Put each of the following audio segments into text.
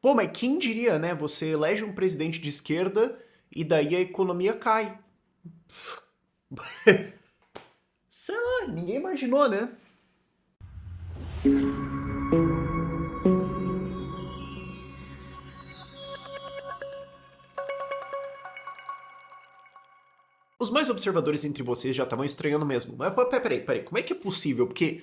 Pô, mas quem diria, né? Você elege um presidente de esquerda e daí a economia cai. Sei lá, ninguém imaginou, né? Os mais observadores entre vocês já estavam estranhando mesmo. Mas peraí, como é que é possível? Porque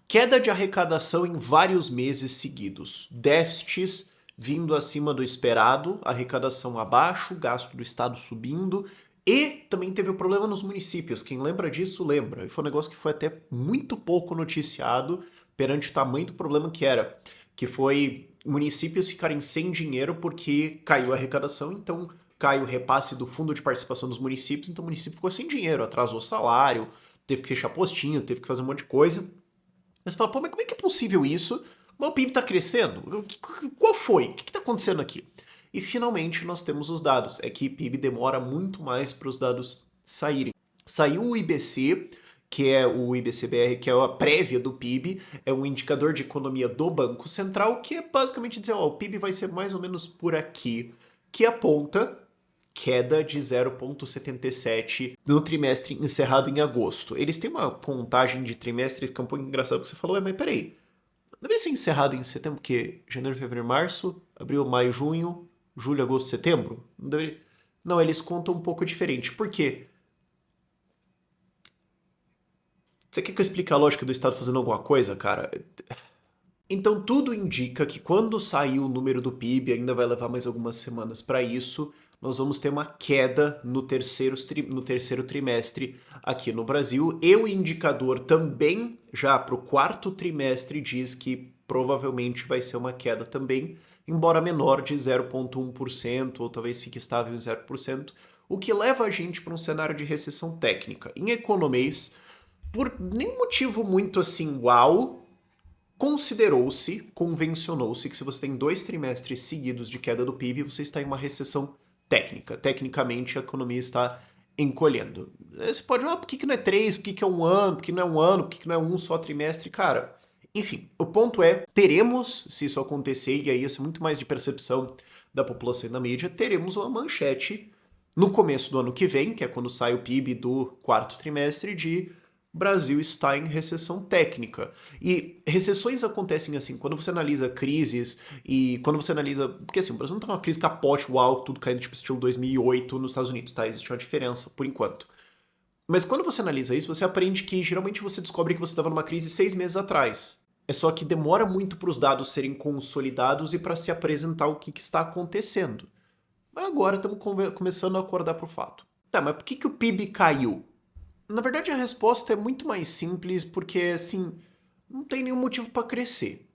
queda de arrecadação em vários meses seguidos, déficits vindo acima do esperado, arrecadação abaixo, gasto do Estado subindo, e também teve o problema nos municípios. Quem lembra disso, lembra. E foi um negócio que foi até muito pouco noticiado perante o tamanho do problema que era. Que foi municípios ficarem sem dinheiro porque caiu a arrecadação, então caiu o repasse do fundo de participação dos municípios, então o município ficou sem dinheiro, atrasou salário, teve que fechar postinho, teve que fazer um monte de coisa. Mas você fala, pô, mas como é que é possível isso? Mas o PIB está crescendo? Qual foi? O que está acontecendo aqui? E finalmente nós temos os dados. É que PIB demora muito mais para os dados saírem. Saiu o IBC, que é o IBCBR, que é a prévia do PIB, é um indicador de economia do Banco Central, que é basicamente dizer, ó, o PIB vai ser mais ou menos por aqui, que aponta queda de 0,77 no trimestre encerrado em agosto. Eles têm uma contagem de trimestres que é um pouco engraçado, porque você falou, mas peraí, deveria ser encerrado em setembro, porque janeiro, fevereiro, março, abril, maio, junho, julho, agosto, setembro? Não, deveria... Não, eles contam um pouco diferente. Por quê? Você quer que eu explique a lógica do Estado fazendo alguma coisa, cara? Então tudo indica que quando sair o número do PIB, ainda vai levar mais algumas semanas para isso, nós vamos ter uma queda no terceiro trimestre aqui no Brasil. E o indicador também, já para o quarto trimestre, diz que provavelmente vai ser uma queda também, embora menor de 0,1%, ou talvez fique estável em 0%, o que leva a gente para um cenário de recessão técnica. Em economês, por nenhum motivo muito assim, uau, convencionou-se que se você tem 2 trimestres seguidos de queda do PIB, você está em uma recessão técnica. Tecnicamente, a economia está encolhendo. Você pode, por que não é 3? Por que é um ano? Por que não é um ano? Por que não é um só trimestre? Cara, enfim, o ponto é, teremos, se isso acontecer, e aí isso é muito mais de percepção da população e da mídia, teremos uma manchete no começo do ano que vem, que é quando sai o PIB do quarto trimestre, de Brasil está em recessão técnica. E recessões acontecem assim, quando você analisa crises e quando você analisa... Porque assim, o Brasil não está numa crise capote, uau, tudo caindo tipo estilo 2008 nos Estados Unidos, tá? Existe uma diferença, por enquanto. Mas quando você analisa isso, você aprende que geralmente você descobre que você estava numa crise 6 meses atrás. É só que demora muito para os dados serem consolidados e para se apresentar o que está acontecendo. Mas agora estamos começando a acordar pro fato. Tá, mas por que o PIB caiu? Na verdade, a resposta é muito mais simples, porque, assim, não tem nenhum motivo para crescer.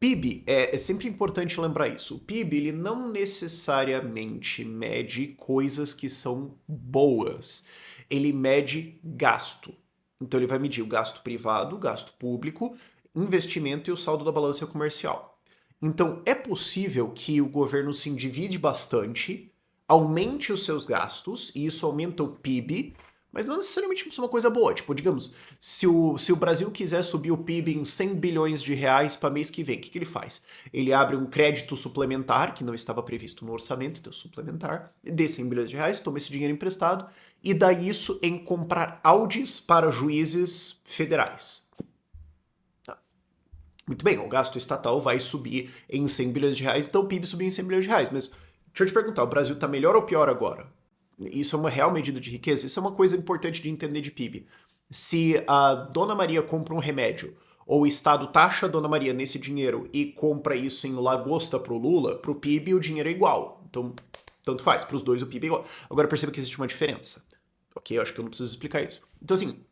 PIB, é sempre importante lembrar isso. O PIB, ele não necessariamente mede coisas que são boas. Ele mede gasto. Então, ele vai medir o gasto privado, o gasto público, investimento e o saldo da balança comercial. Então, é possível que o governo se endivide bastante, aumente os seus gastos, e isso aumenta o PIB, mas não necessariamente isso é uma coisa boa. Tipo, digamos, se o Brasil quiser subir o PIB em 100 bilhões de reais para mês que vem, o que ele faz? Ele abre um crédito suplementar, que não estava previsto no orçamento, então suplementar, de 100 bilhões de reais, toma esse dinheiro emprestado e dá isso em comprar Audis para juízes federais. Muito bem, o gasto estatal vai subir em 100 bilhões de reais, então o PIB subiu em 100 bilhões de reais. Mas deixa eu te perguntar, o Brasil está melhor ou pior agora? Isso é uma real medida de riqueza? Isso é uma coisa importante de entender de PIB. Se a Dona Maria compra um remédio, ou o Estado taxa a Dona Maria nesse dinheiro e compra isso em lagosta pro Lula, pro PIB o dinheiro é igual. Então, tanto faz, pros dois o PIB é igual. Agora perceba que existe uma diferença. Ok? Eu acho que eu não preciso explicar isso. Então, assim,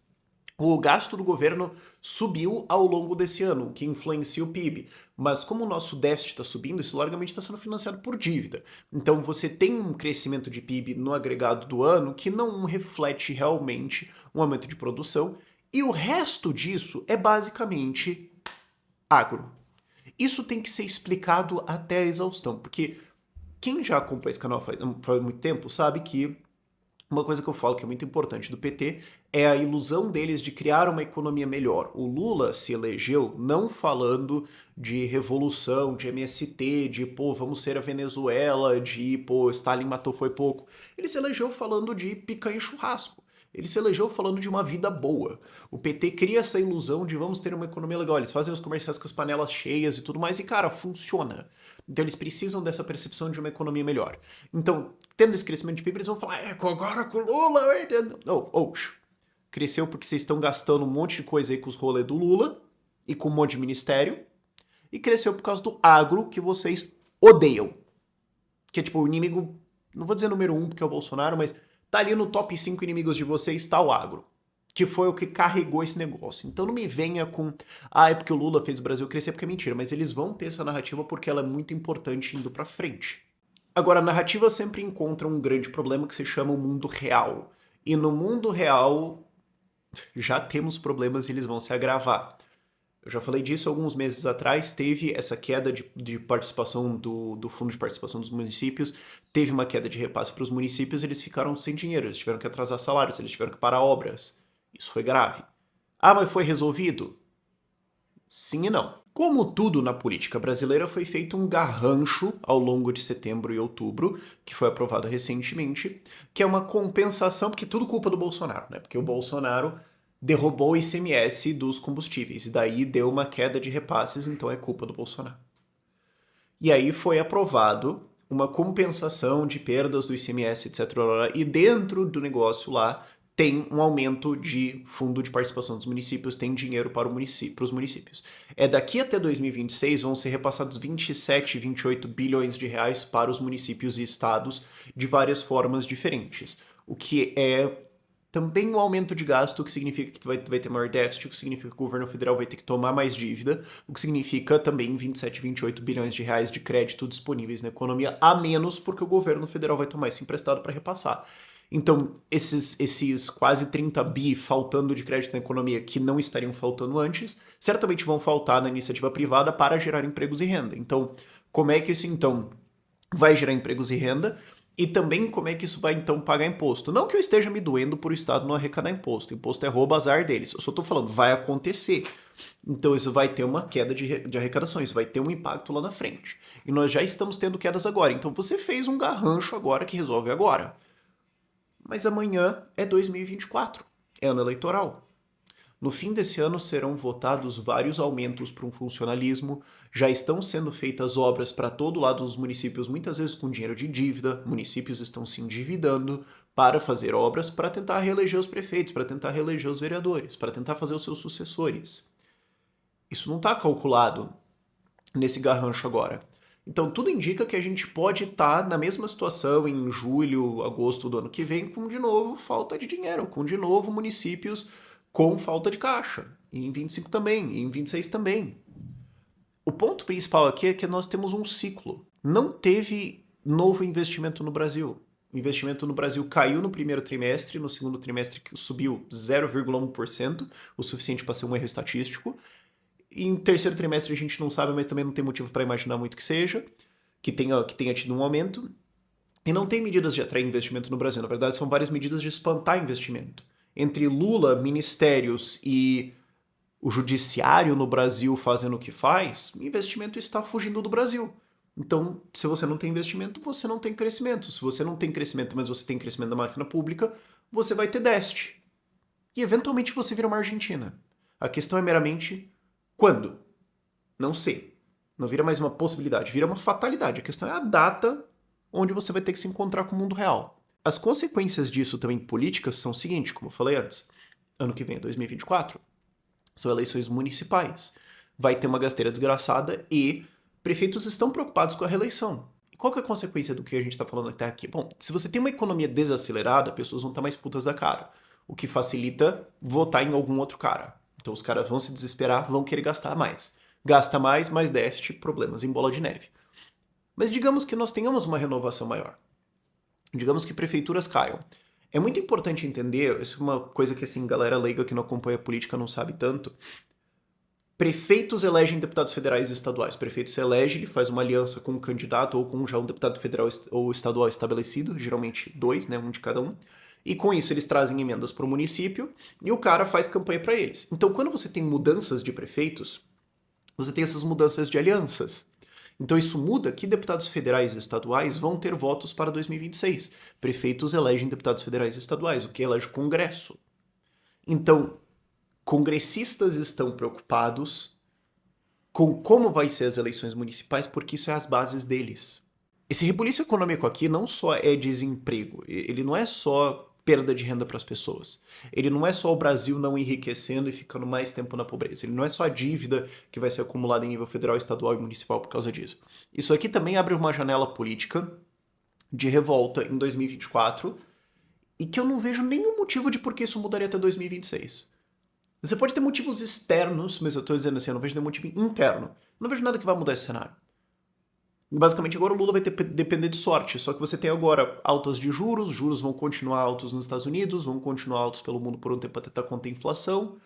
o gasto do governo subiu ao longo desse ano, o que influencia o PIB. Mas como o nosso déficit está subindo, isso largamente está sendo financiado por dívida. Então você tem um crescimento de PIB no agregado do ano que não reflete realmente um aumento de produção. E o resto disso é basicamente agro. Isso tem que ser explicado até a exaustão, porque quem já acompanha esse canal faz muito tempo sabe que Uma coisa que eu falo que é muito importante do PT é a ilusão deles de criar uma economia melhor. O Lula se elegeu não falando de revolução, de MST, de pô, vamos ser a Venezuela, de pô, Stalin matou foi pouco. Ele se elegeu falando de picanha e churrasco. Ele se elegeu falando de uma vida boa. O PT cria essa ilusão de vamos ter uma economia legal. Eles fazem os comerciais com as panelas cheias e tudo mais, e cara, funciona. Então eles precisam dessa percepção de uma economia melhor. Então, tendo esse crescimento de PIB, eles vão falar, agora com o Lula... Cresceu porque vocês estão gastando um monte de coisa aí com os rolês do Lula e com um monte de ministério. E cresceu por causa do agro que vocês odeiam. Que é tipo o inimigo, não vou dizer número 1 porque é o Bolsonaro, mas tá ali no top 5 inimigos de vocês, tá o agro. Que foi o que carregou esse negócio. Então não me venha com, é porque o Lula fez o Brasil crescer, porque é mentira. Mas eles vão ter essa narrativa porque ela é muito importante indo pra frente. Agora, a narrativa sempre encontra um grande problema que se chama o mundo real. E no mundo real, já temos problemas e eles vão se agravar. Eu já falei disso alguns meses atrás, teve essa queda de participação do Fundo de Participação dos Municípios, teve uma queda de repasse para os municípios, eles ficaram sem dinheiro, eles tiveram que atrasar salários, eles tiveram que parar obras. Isso foi grave. Mas foi resolvido? Sim e não. Como tudo na política brasileira, foi feito um garrancho ao longo de setembro e outubro, que foi aprovado recentemente, que é uma compensação, porque tudo culpa do Bolsonaro, né? Porque o Bolsonaro derrubou o ICMS dos combustíveis, e daí deu uma queda de repasses, então é culpa do Bolsonaro. E aí foi aprovado uma compensação de perdas do ICMS, etc. E dentro do negócio lá tem um aumento de fundo de participação dos municípios, tem dinheiro para os municípios. Daqui até 2026 vão ser repassados 27, 28 bilhões de reais para os municípios e estados de várias formas diferentes. O que é também um aumento de gasto, o que significa que vai ter maior déficit, o que significa que o governo federal vai ter que tomar mais dívida, o que significa também 27, 28 bilhões de reais de crédito disponíveis na economia, a menos porque o governo federal vai tomar isso emprestado para repassar. Então, esses quase 30 bi faltando de crédito na economia que não estariam faltando antes, certamente vão faltar na iniciativa privada para gerar empregos e renda. Então, como é que isso então vai gerar empregos e renda? E também como é que isso vai então pagar imposto? Não que eu esteja me doendo por o Estado não arrecadar imposto. Imposto é roubo, azar deles. Eu só estou falando, vai acontecer. Então isso vai ter uma queda de arrecadação, isso vai ter um impacto lá na frente. E nós já estamos tendo quedas agora. Então você fez um garrancho agora que resolve agora. Mas amanhã é 2024, é ano eleitoral. No fim desse ano serão votados vários aumentos para um funcionalismo, já estão sendo feitas obras para todo lado dos municípios, muitas vezes com dinheiro de dívida, municípios estão se endividando para fazer obras para tentar reeleger os prefeitos, para tentar reeleger os vereadores, para tentar fazer os seus sucessores. Isso não está calculado nesse garrancho agora. Então tudo indica que a gente pode estar na mesma situação em julho, agosto do ano que vem, com de novo falta de dinheiro, com de novo municípios com falta de caixa. E em 25 também, e em 26 também. O ponto principal aqui é que nós temos um ciclo. Não teve novo investimento no Brasil. O investimento no Brasil caiu no primeiro trimestre, no segundo trimestre subiu 0,1%, o suficiente para ser um erro estatístico. E em terceiro trimestre a gente não sabe, mas também não tem motivo para imaginar muito que seja, que tenha tido um aumento. E não tem medidas de atrair investimento no Brasil. Na verdade, são várias medidas de espantar investimento. Entre Lula, ministérios e o judiciário no Brasil fazendo o que faz, investimento está fugindo do Brasil. Então, se você não tem investimento, você não tem crescimento. Se você não tem crescimento, mas você tem crescimento da máquina pública, você vai ter déficit. E eventualmente você vira uma Argentina. A questão é meramente quando? Não sei. Não vira mais uma possibilidade, vira uma fatalidade. A questão é a data onde você vai ter que se encontrar com o mundo real. As consequências disso também políticas são o seguinte, como eu falei antes. Ano que vem é 2024. São eleições municipais. Vai ter uma gasteira desgraçada e prefeitos estão preocupados com a reeleição. E qual que é a consequência do que a gente está falando até aqui? Bom, se você tem uma economia desacelerada, pessoas vão estar mais putas da cara. O que facilita votar em algum outro cara. Então os caras vão se desesperar, vão querer gastar mais. Gasta mais déficit, problemas em bola de neve. Mas digamos que nós tenhamos uma renovação maior. Digamos que prefeituras caiam. É muito importante entender, isso é uma coisa que assim, galera leiga que não acompanha a política não sabe tanto. Prefeitos elegem deputados federais e estaduais. O prefeito se elege, ele faz uma aliança com um candidato ou com já um deputado federal ou estadual estabelecido, geralmente dois, né, um de cada um. E com isso eles trazem emendas para o município e o cara faz campanha para eles. Então quando você tem mudanças de prefeitos, você tem essas mudanças de alianças. Então isso muda que deputados federais e estaduais vão ter votos para 2026. Prefeitos elegem deputados federais e estaduais, o que elege o Congresso. Então, congressistas estão preocupados com como vai ser as eleições municipais, porque isso é as bases deles. Esse rebuliço econômico aqui não só é desemprego, ele não é só perda de renda para as pessoas. Ele não é só o Brasil não enriquecendo e ficando mais tempo na pobreza. Ele não é só a dívida que vai ser acumulada em nível federal, estadual e municipal por causa disso. Isso aqui também abre uma janela política de revolta em 2024 e que eu não vejo nenhum motivo de por que isso mudaria até 2026. Você pode ter motivos externos, mas eu tô dizendo assim, eu não vejo nenhum motivo interno. Eu não vejo nada que vai mudar esse cenário. Basicamente, agora o Lula vai depender de sorte, só que você tem agora altas de juros vão continuar altos nos Estados Unidos, vão continuar altos pelo mundo por um tempo até tentar conter a inflação.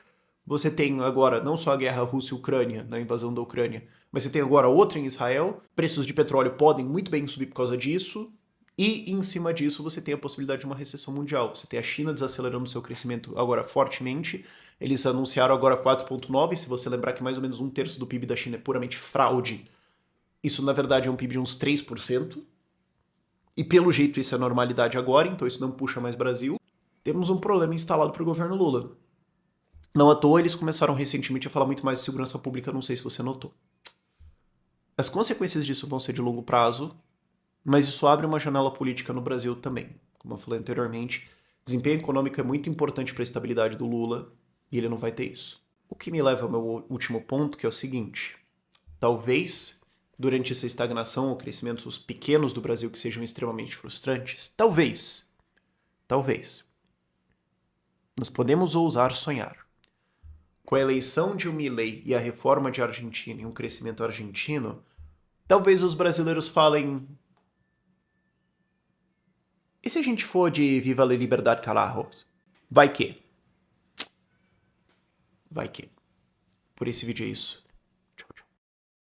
Você tem agora não só a guerra Rússia e Ucrânia, na invasão da Ucrânia, mas você tem agora outra em Israel. Preços de petróleo podem muito bem subir por causa disso. E, em cima disso, você tem a possibilidade de uma recessão mundial. Você tem a China desacelerando seu crescimento agora fortemente. Eles anunciaram agora 4,9. Se você lembrar que mais ou menos um terço do PIB da China é puramente fraude, isso, na verdade, é um PIB de uns 3%. E, pelo jeito, isso é normalidade agora, então isso não puxa mais Brasil. Temos um problema instalado para o governo Lula. Não à toa, eles começaram recentemente a falar muito mais de segurança pública, não sei se você notou. As consequências disso vão ser de longo prazo, mas isso abre uma janela política no Brasil também. Como eu falei anteriormente, desempenho econômico é muito importante para a estabilidade do Lula, e ele não vai ter isso. O que me leva ao meu último ponto, que é o seguinte. Talvez, durante essa estagnação ou crescimentos pequenos do Brasil que sejam extremamente frustrantes, talvez, nós podemos ousar sonhar. Com a eleição de um Milei e a reforma de Argentina e um crescimento argentino, talvez os brasileiros falem: e se a gente for de Viva la Liberdade, carajos? Vai que. Por esse vídeo é isso.